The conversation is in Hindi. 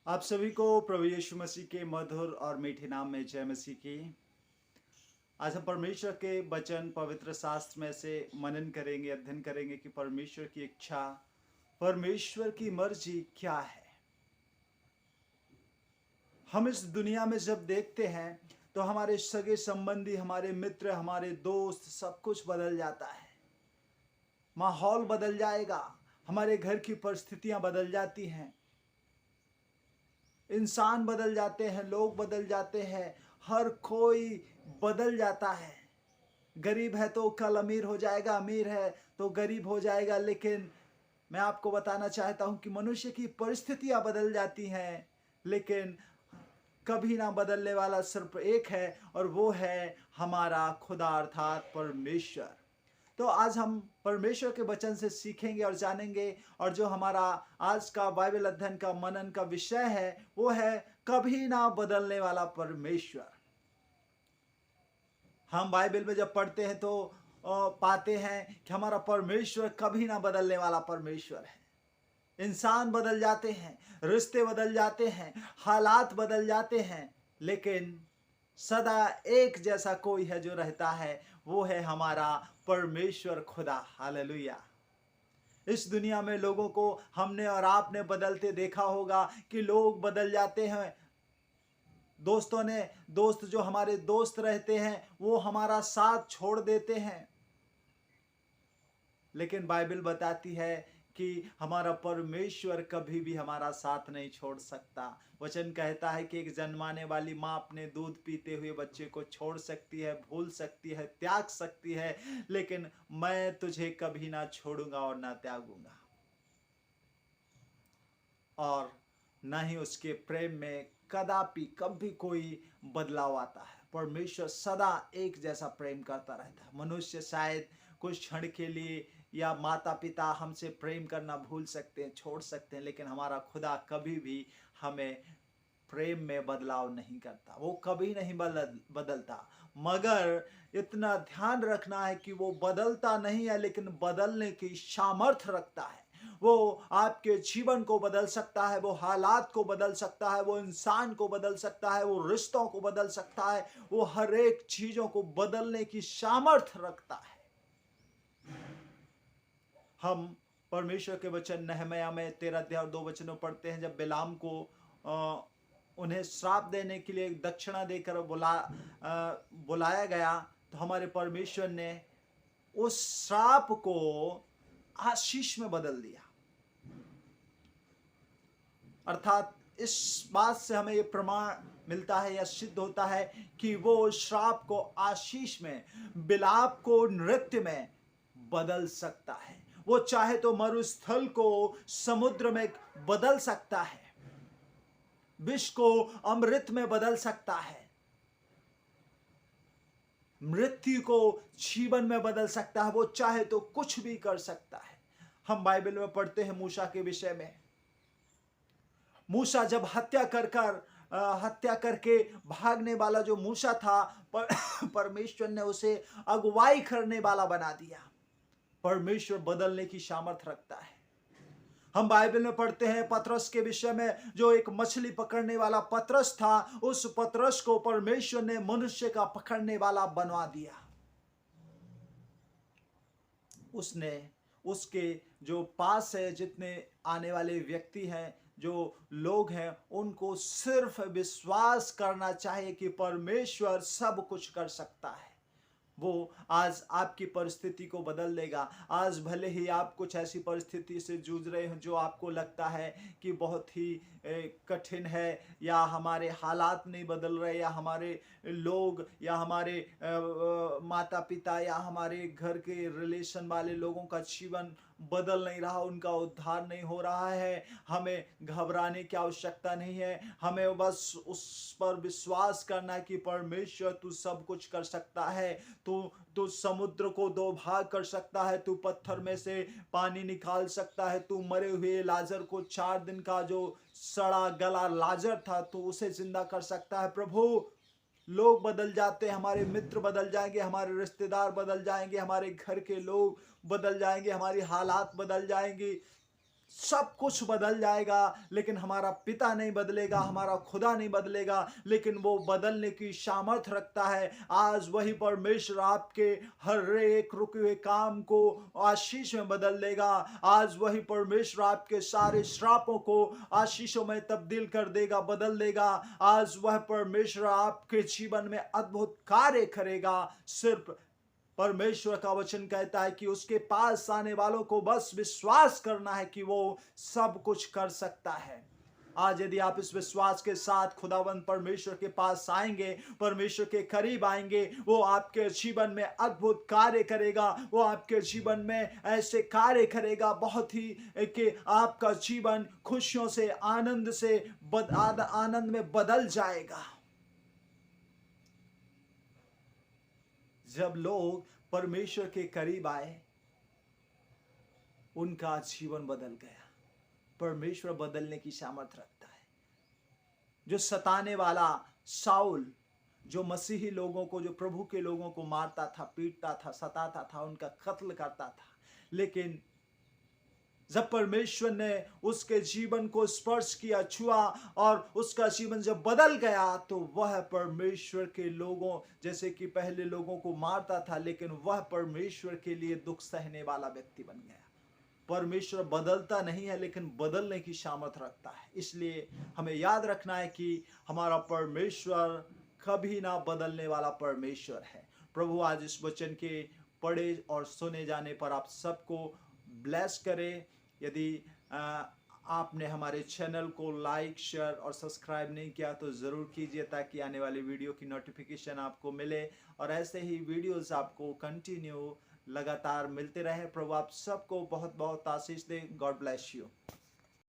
आप सभी को प्रभु यीशु मसीह के मधुर और मीठे नाम में जय मसीह की। आज हम परमेश्वर के वचन पवित्र शास्त्र में से मनन करेंगे, अध्ययन करेंगे कि परमेश्वर की इच्छा, परमेश्वर की मर्जी क्या है। हम इस दुनिया में जब देखते हैं तो हमारे सगे संबंधी, हमारे मित्र, हमारे दोस्त, सब कुछ बदल जाता है। माहौल बदल जाएगा, हमारे घर की परिस्थितियां बदल जाती हैं, इंसान बदल जाते हैं, लोग बदल जाते हैं, हर कोई बदल जाता है। गरीब है तो कल अमीर हो जाएगा, अमीर है तो गरीब हो जाएगा। लेकिन मैं आपको बताना चाहता हूं कि मनुष्य की परिस्थितियां बदल जाती हैं, लेकिन कभी ना बदलने वाला सिर्फ एक है, और वो है हमारा खुदा अर्थात परमेश्वर। तो आज हम परमेश्वर के वचन से सीखेंगे और जानेंगे, और जो हमारा आज का बाइबल अध्ययन का मनन का विषय है वो है कभी ना बदलने वाला परमेश्वर। हम बाइबल में जब पढ़ते हैं तो पाते हैं कि हमारा परमेश्वर कभी ना बदलने वाला परमेश्वर है। इंसान बदल जाते हैं, रिश्ते बदल जाते हैं, हालात बदल जाते हैं, लेकिन सदा एक जैसा कोई है जो रहता है, वो है हमारा परमेश्वर खुदा। हालेलुया। इस दुनिया में लोगों को हमने और आपने बदलते देखा होगा कि लोग बदल जाते हैं। दोस्त जो हमारे दोस्त रहते हैं वो हमारा साथ छोड़ देते हैं, लेकिन बाइबल बताती है कि हमारा परमेश्वर कभी भी हमारा साथ नहीं छोड़ सकता। वचन कहता है कि एक जन्माने वाली माँ अपने दूध पीते हुए बच्चे को छोड़ सकती है, भूल सकती है, त्याग सकती है, लेकिन मैं तुझे कभी ना छोड़ूंगा और ना त्यागूंगा। और न ही उसके प्रेम में कदापि कभी कोई बदलाव आता है। परमेश्वर सदा एक जैसा प्रेम करता रहता है। मनुष्य शायद कुछ क्षण के लिए या माता पिता हमसे प्रेम करना भूल सकते हैं, छोड़ सकते हैं, लेकिन हमारा खुदा कभी भी हमें प्रेम में बदलाव नहीं करता, वो कभी नहीं बदलता। मगर इतना ध्यान रखना है कि वो बदलता नहीं है, लेकिन बदलने की सामर्थ्य रखता है। वो आपके जीवन को बदल सकता है, वो हालात को बदल सकता है, वो इंसान को बदल सकता है, वो रिश्तों को बदल सकता है, वो हर एक चीजों को बदलने की सामर्थ्य रखता है। हम परमेश्वर के वचन नहमया में 13 अध्याय और 2 वचनों पढ़ते हैं। जब बिलाम को उन्हें श्राप देने के लिए दक्षिणा देकर बुलाया गया, तो हमारे परमेश्वर ने उस श्राप को आशीष में बदल दिया। अर्थात इस बात से हमें यह प्रमाण मिलता है या सिद्ध होता है कि वो श्राप को आशीष में, बिलाप को नृत्य में बदल सकता है। वो चाहे तो मरुस्थल को समुद्र में बदल सकता है, विष को अमृत में बदल सकता है, मृत्यु को जीवन में बदल सकता है। वो चाहे तो कुछ भी कर सकता है। हम बाइबल में पढ़ते हैं मूसा के विषय में। मूसा जब हत्या करके भागने वाला जो मूसा था, परमेश्वर ने उसे अगुवाई करने वाला बना दिया। परमेश्वर बदलने की सामर्थ्य रखता है। हम बाइबल में पढ़ते हैं पतरस के विषय में, जो एक मछली पकड़ने वाला पतरस था, उस पतरस को परमेश्वर ने मनुष्य का पकड़ने वाला बनवा दिया। उसने उसके जो पास है, जितने आने वाले व्यक्ति हैं, जो लोग हैं, उनको सिर्फ विश्वास करना चाहिए कि परमेश्वर सब कुछ कर सकता है। वो आज आपकी परिस्थिति को बदल देगा। आज भले ही आप कुछ ऐसी परिस्थिति से जूझ रहे हो जो आपको लगता है कि बहुत ही कठिन है, या हमारे हालात नहीं बदल रहे, या हमारे लोग, या हमारे माता पिता, या हमारे घर के रिलेशन वाले लोगों का जीवन बदल नहीं रहा, उनका उद्धार नहीं हो रहा है। हमें घबराने की आवश्यकता नहीं है। हमें बस उस पर विश्वास करना है कि परमेश्वर तू सब कुछ कर सकता है। तू समुद्र को दो भाग कर सकता है, तू पत्थर में से पानी निकाल सकता है, तू मरे हुए लाजर को 4 दिन का जो सड़ा गला लाजर था, तू उसे जिंदा कर सकता है। प्रभु, लोग बदल जाते हैं, हमारे मित्र बदल जाएंगे, हमारे रिश्तेदार बदल जाएंगे, हमारे घर के लोग बदल जाएंगे, हमारी हालात बदल जाएंगी, सब कुछ बदल जाएगा, लेकिन हमारा पिता नहीं बदलेगा, हमारा खुदा नहीं बदलेगा, लेकिन वो बदलने की सामर्थ रखता है। आज वही परमेश्वर आपके हर एक रुके हुए काम को आशीष में बदल देगा। आज वही परमेश्वर आपके सारे श्रापों को आशीषों में तब्दील कर देगा, बदल देगा। आज वह परमेश्वर आपके जीवन में अद्भुत कार्य करेगा। सिर्फ परमेश्वर का वचन कहता है कि उसके पास आने वालों को बस विश्वास करना है कि वो सब कुछ कर सकता है। आज यदि आप इस विश्वास के साथ खुदावंद परमेश्वर के पास आएंगे, परमेश्वर के करीब आएंगे, वो आपके जीवन में अद्भुत कार्य करेगा। वो आपके जीवन में ऐसे कार्य करेगा बहुत ही कि आपका जीवन खुशियों से, आनंद से आनंद में बदल जाएगा। जब लोग परमेश्वर के करीब आए, उनका जीवन बदल गया। परमेश्वर बदलने की सामर्थ रखता है। जो सताने वाला शाऊल, जो मसीही लोगों को, जो प्रभु के लोगों को मारता था, पीटता था, सताता था, उनका कत्ल करता था, लेकिन जब परमेश्वर ने उसके जीवन को स्पर्श किया, छुआ, और उसका जीवन जब बदल गया, तो वह परमेश्वर के लोगों, जैसे कि पहले लोगों को मारता था, लेकिन वह परमेश्वर के लिए दुख सहने वाला व्यक्ति बन गया। परमेश्वर बदलता नहीं है, लेकिन बदलने की सामर्थ रखता है। इसलिए हमें याद रखना है कि हमारा परमेश्वर कभी ना बदलने वाला परमेश्वर है। प्रभु आज इस वचन के पढ़े और सुने जाने पर आप सबको ब्लेस करे। यदि आपने हमारे चैनल को लाइक, शेयर और सब्सक्राइब नहीं किया तो ज़रूर कीजिए, ताकि आने वाली वीडियो की नोटिफिकेशन आपको मिले और ऐसे ही वीडियोस आपको कंटिन्यू लगातार मिलते रहे। प्रभु आप सबको बहुत बहुत आशीष दे। God bless you.